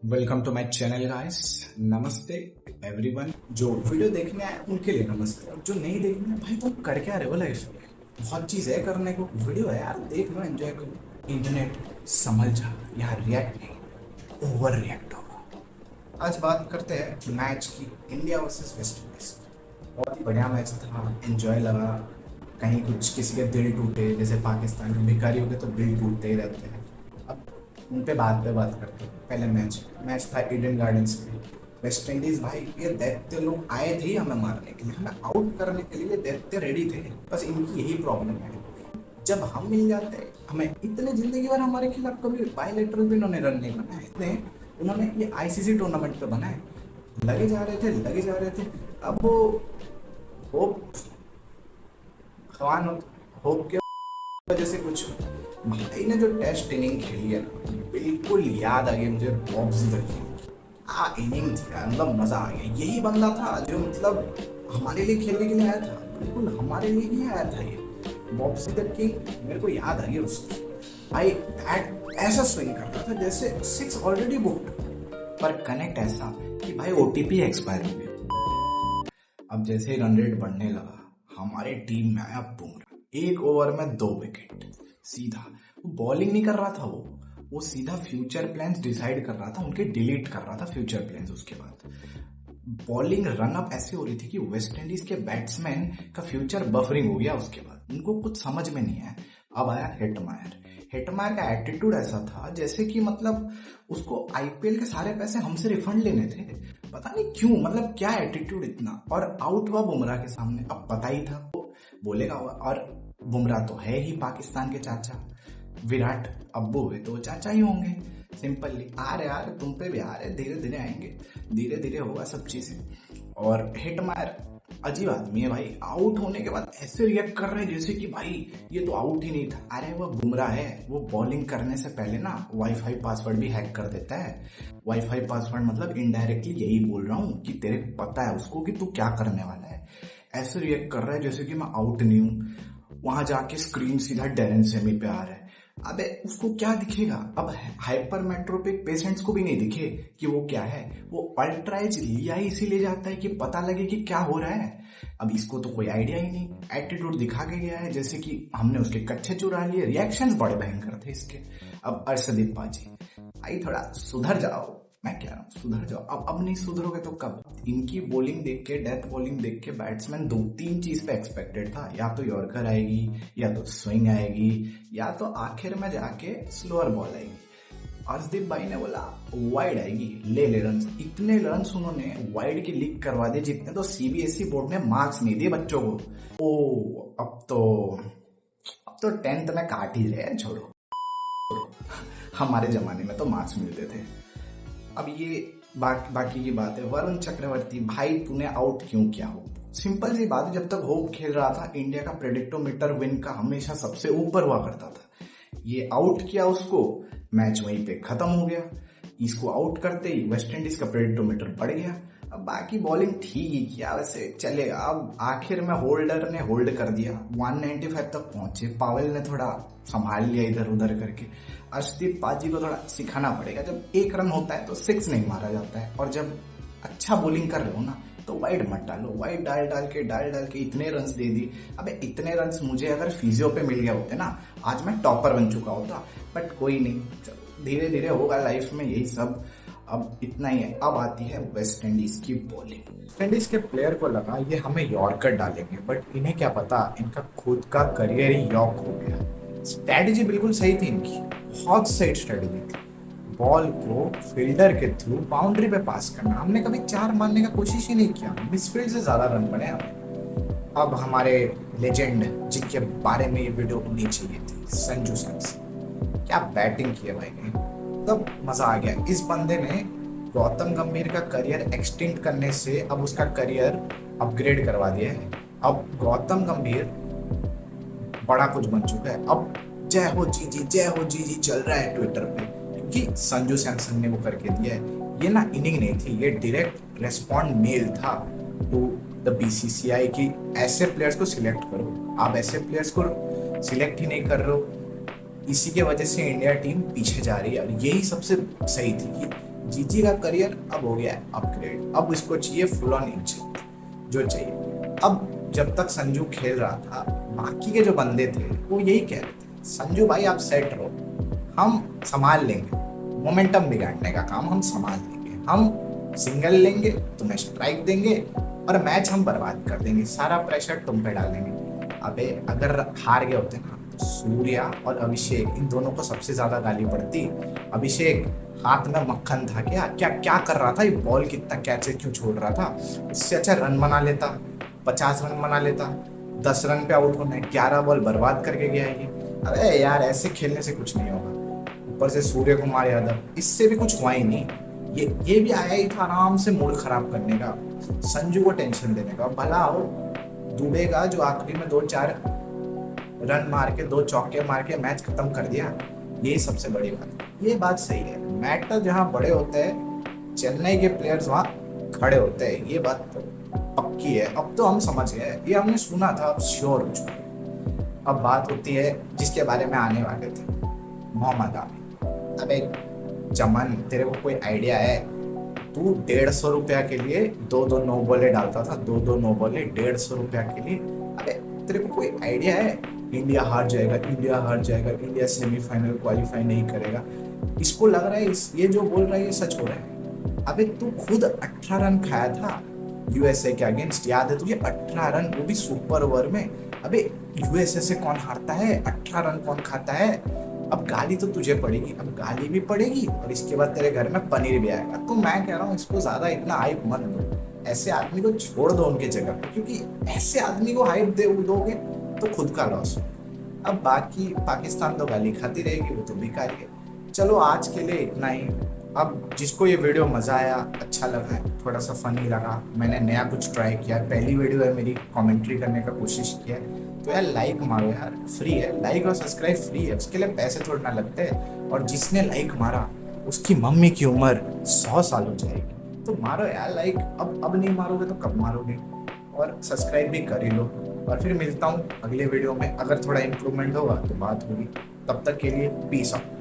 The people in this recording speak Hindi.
Welcome to my channel guys. नमस्ते एवरीवन। जो वीडियो देखने आए उनके लिए नमस्ते, और जो नहीं देखने आए भाई तुम कर क्या रहे हो लाइफ में? बहुत चीज़ है करने को, वीडियो है यार, देख लो, एंजॉय करो। इंटरनेट संभल जा, यहाँ रिएक्ट नहीं ओवर रिएक्ट होगा। आज बात करते हैं मैच की, इंडिया वर्सेस वेस्ट इंडीज। बहुत ही बढ़िया मैच था, एंजॉय लगा। कहीं कुछ किसी के दिल टूटे, जैसे पाकिस्तान में भिखारी हो गए तो दिल टूटते ही रहते हैं। अब उन पे बात करते हैं। पहले मैच था ईडन गार्डन्स में। वेस्ट इंडीज भाई, ये दैत्य लोग आए थे हमें मारने के लिए, हमें आउट करने के लिए दैत्य रेडी थे। बस इनकी यही प्रॉब्लम है, जब हम मिल जाते हमें इतने, जिंदगी भर हमारे खिलाफ कभी बायलैटरल भी इन्होंने रन नहीं बनाए। इतने उन्होंने ये आईसीसी टूर्नामेंट पे बनाए, लगे जा रहे थे। अब वो होप भगवान होप के वजह से कुछ, भाई ने जो टेस्ट इनिंग खेली है ना, बिल्कुल याद आ गई मुझे बॉब्स द किंग की। इनिंग थी यार, मतलब मजा आ गया। यही बंदा था जो मतलब हमारे लिए खेलने के लिए आया था, बिल्कुल हमारे लिए ही आया था ये बॉब्स द किंग। मेरे को याद आ गई उसकी। भाई बैट ऐसा स्विंग करता था जैसे 6 ऑलरेडी बुक्ड, पर कनेक्ट ऐसा कि भाई ओटीपी एक्सपायर हो गया। अब जैसे ही रन रेट बढ़ने लगा, हमारे टीम में आया बुमराह। 1 ओवर में 2 विकेट सीधा। वो बॉलिंग नहीं कर रहा था, वो सीधा फ्यूचर प्लान्स डिसाइड कर रहा था, उनके डिलीट कर रहा था फ्यूचर प्लान्स। उसके बाद बॉलिंग रनअप ऐसे हो रही थी कि वेस्ट इंडीज के बैट्समैन का फ्यूचर बफरिंग हो गया। उसके बाद उनको कुछ समझ में नहीं आया। अब आया हेटमायर का एटीट्यूड ऐसा था जैसे कि मतलब उसको आईपीएल के सारे पैसे हमसे रिफंड लेने थे, पता नहीं क्यों, मतलब क्या एटीट्यूड इतना। और आउट हुआ बुमराह के सामने। अब पता ही था वो बोलेगा, और बुमराह तो है ही पाकिस्तान के चाचा, विराट अब्बू हुए तो वो चाचा ही होंगे। सिंपली आ रहे तुम पे भी आ रहे, धीरे धीरे आएंगे, धीरे धीरे होगा सब चीजें। और हिटमायर अजीब आदमी है भाई, आउट होने के बाद ऐसे रिएक्ट कर रहे हैं जैसे कि भाई ये तो आउट ही नहीं था। अरे वो बुमराह है, वो बॉलिंग करने से पहले ना वाईफाई पासवर्ड भी हैक कर देता है। वाईफाई पासवर्ड मतलब इनडायरेक्टली यही बोल रहा हूँ कि तेरे को पता है उसको कि तू क्या करने वाला है। ऐसे रिएक्ट कर रहा है जैसे कि मैं आउट नहीं हूँ। वहां जाके स्क्रीन सीधा डेरेन सेमी पे आ रहा है। अबे उसको क्या दिखेगा? अब हाइपर मेट्रोपिक पेशेंट्स को भी नहीं दिखे कि वो क्या है। वो अल्ट्राइज लिया ही इसीलिए जाता है कि पता लगे कि क्या हो रहा है। अब इसको तो कोई आइडिया ही नहीं, एटीट्यूड दिखा के गया है जैसे कि हमने उसके कच्चे चुरा लिए। रिएक्शंस बड़े भयंकर थे इसके। अब अर्शदीप पाजी, भाई थोड़ा सुधर जाओ, मैं कह रहा हूँ सुधर जाओ। अब नहीं सुधरोगे तो कब? इनकी बॉलिंग देख के, डेथ बॉलिंग देख के बैट्समैन 2-3 चीज पे एक्सपेक्टेड था, या तो यॉर्कर आएगी, या तो स्विंग आएगी, या तो आखिर में जाके स्लोअर बॉल आएगी। अर्शदीप भाई ने बोला वाइड आएगी, ले रन। इतने रन उन्होंने वाइड की लीक करवा दी जितने तो सीबीएसई बोर्ड ने मार्क्स नहीं दिए बच्चों को। अब तो 10th में काट ही रहे, छोड़ो। हमारे जमाने में तो मार्क्स मिलते थे। अब ये बाकी की बात है। वरुण चक्रवर्ती, भाई तूने आउट क्यों किया हो? सिंपल सी बात है, जब तक होप खेल रहा था इंडिया का प्रेडिक्टोमीटर विन का हमेशा सबसे ऊपर हुआ करता था। ये आउट किया उसको, मैच वहीं पे खत्म हो गया। इसको आउट करते ही वेस्ट इंडीज का प्रेडिक्टोमीटर बढ़ गया। अब बाकी बॉलिंग ठीक ही किया, वैसे चलेगा। अब आखिर में होल्डर ने होल्ड कर दिया, 195 तक पहुंचे। पावेल ने थोड़ा संभाल लिया इधर उधर करके। अर्शदीप पाजी को थोड़ा सिखाना पड़ेगा, जब 1 रन होता है तो 6 नहीं मारा जाता है, और जब अच्छा बॉलिंग कर रहे हो ना तो वाइड मत डालो। वाइड डाल के इतने रन्स दे दी। अबे इतने रन्स मुझे अगर फिजियो पे मिल गया होते ना, आज मैं टॉपर बन चुका होता। बट कोई नहीं, धीरे धीरे होगा लाइफ में यही सब। अब इतना ही है। अब आती है वेस्ट इंडीज की बॉलिंग। वेस्ट इंडीज के प्लेयर को लगा ये हमें यॉर्कर डालेंगे, बट इन्हें क्या पता इनका खुद का करियर ही यॉर्क हो गया। स्ट्रैटेजी बिल्कुल सही थी इनकी, बहुत सही स्ट्रैटेजी थी। बॉल को फील्डर के थ्रू बाउंड्री पे पास करना। हमने कभी 4 मारने का कोशिश ही नहीं किया, मिसफील्ड से ज्यादा रन बने हमें। अब हमारे लेजेंड जिनके बारे में ये वीडियो होनी चाहिए थी, संजू सैमसन, क्या बैटिंग की है भाई ने, तब मजा आ गया। इस बंदे ने गौतम गंभीर का करियर एक्सटेंड करने से अब उसका करियर अपग्रेड करवा दिया है। अब गौतम गंभीर बड़ा कुछ बन चुका है। अब जय हो जी चल रहा है ट्विटर पे, क्योंकि संजू सैमसन ने वो करके दिया है। ये ना इनिंग नहीं थी, ये डायरेक्ट रेस्पॉन्ड मेल था टू द बीसीसीआई की ऐसे प्लेयर्स को सिलेक्ट करो। आप ऐसे प्लेयर्स को सिलेक्ट ही नहीं कर रहे हो, इसी के वजह से इंडिया टीम पीछे जा रही है। और यही सबसे सही थी कि जीजी का करियर अब हो गया है अपग्रेड, अब इसको चाहिए फुल ऑन इंच जो चाहिए। अब जब तक संजू खेल रहा था, बाकी के जो बंदे थे वो यही कह रहे थे, संजू भाई आप सेट रहो, हम संभाल लेंगे, मोमेंटम बिगाड़ने का काम हम संभाल लेंगे, हम सिंगल लेंगे, तुम्हें स्ट्राइक देंगे और मैच हम बर्बाद कर देंगे, सारा प्रेशर तुम पे डालेंगे। अबे अगर हार गए होते ना तो सूर्या और अभिषेक इन दोनों को सबसे ज्यादा गाली पड़ती। अभिषेक हाथ में मक्खन था क्या, क्या क्या कर रहा था, ये बॉल कितना कैचे क्यों छोड़ रहा था, उससे अच्छा रन बना लेता, 50 रन बना लेता, 10 रन पे आउट होना है, 11 बॉल बर्बाद करके गया है ये। अरे यार ऐसे खेलने से कुछ नहीं होगा। ऊपर से सूर्य कुमार यादव, इससे भी कुछ हुआ ही नहीं, ये भी आया ही था आराम से मूड खराब करने का, संजू को टेंशन देने का। भला हो दुबे का जो आखिरी में 2-4 रन मार के 2 चौके मार के मैच खत्म कर दिया, ये सबसे बड़ी बात है। ये बात सही है, मैटर जहाँ बड़े होते हैं चेन्नई के प्लेयर्स वहाँ खड़े होते हैं, ये बात तो पक्की है। अब तो हम समझ गए, ये हमने सुना था, अब श्योर हो चुके हैं। अब बात होती है जिसके बारे में आने वाले थे, मोहम्मद आमिर। अबे चमन तेरे को कोई आइडिया है, तू 150 रुपया के लिए 2-2 नो बॉले डालता था, 2-2 नो बॉले 150 रुपया के लिए। अबे तेरे को कोई आइडिया है, इंडिया हार जाएगा, इंडिया हार जाएगा, इंडिया सेमीफाइनल क्वालिफाई नहीं करेगा। इसको लग रहा है ये जो बोल रहा है ये सच हो रहा है। अबे तू खुद 18 रन खाया था यूएसए के अगेंस्ट, याद है तुझे? 18 रन, वो भी सुपर ओवर में। अबे यूएसए से कौन हारता है, 18 रन कौन खाता है? अब गाली तो तुझे पड़ेगी, अब गाली भी पड़ेगी और इसके बाद तेरे घर में पनीर भी आएगा। तो मैं कह रहा हूँ इसको ज्यादा इतना हाइप मत दो, ऐसे आदमी को छोड़ दो उनके जगह पे, क्योंकि ऐसे आदमी को हाइप दोगे तो खुद का लॉस। अब बाकी पाकिस्तान तो गाली खाती रहेगी, वो तो बेकार है। चलो आज के लिए इतना ही। अब जिसको ये वीडियो मज़ा आया, अच्छा लगा है, थोड़ा सा फनी लगा, मैंने नया कुछ ट्राई किया, पहली वीडियो है मेरी, कमेंट्री करने का कोशिश किया है, तो यार लाइक मारो यार, फ्री है, लाइक और सब्सक्राइब फ्री है, उसके लिए पैसे थोड़ा ना लगते हैं। और जिसने लाइक मारा उसकी मम्मी की उम्र 100 साल हो जाएगी, तो मारो यार लाइक। अब नहीं मारोगे तो कब मारोगे? और सब्सक्राइब भी कर ही लो। और फिर मिलता हूँ अगले वीडियो में, अगर थोड़ा इम्प्रूवमेंट होगा तो बात होगी। तब तक के लिए पीस आउट।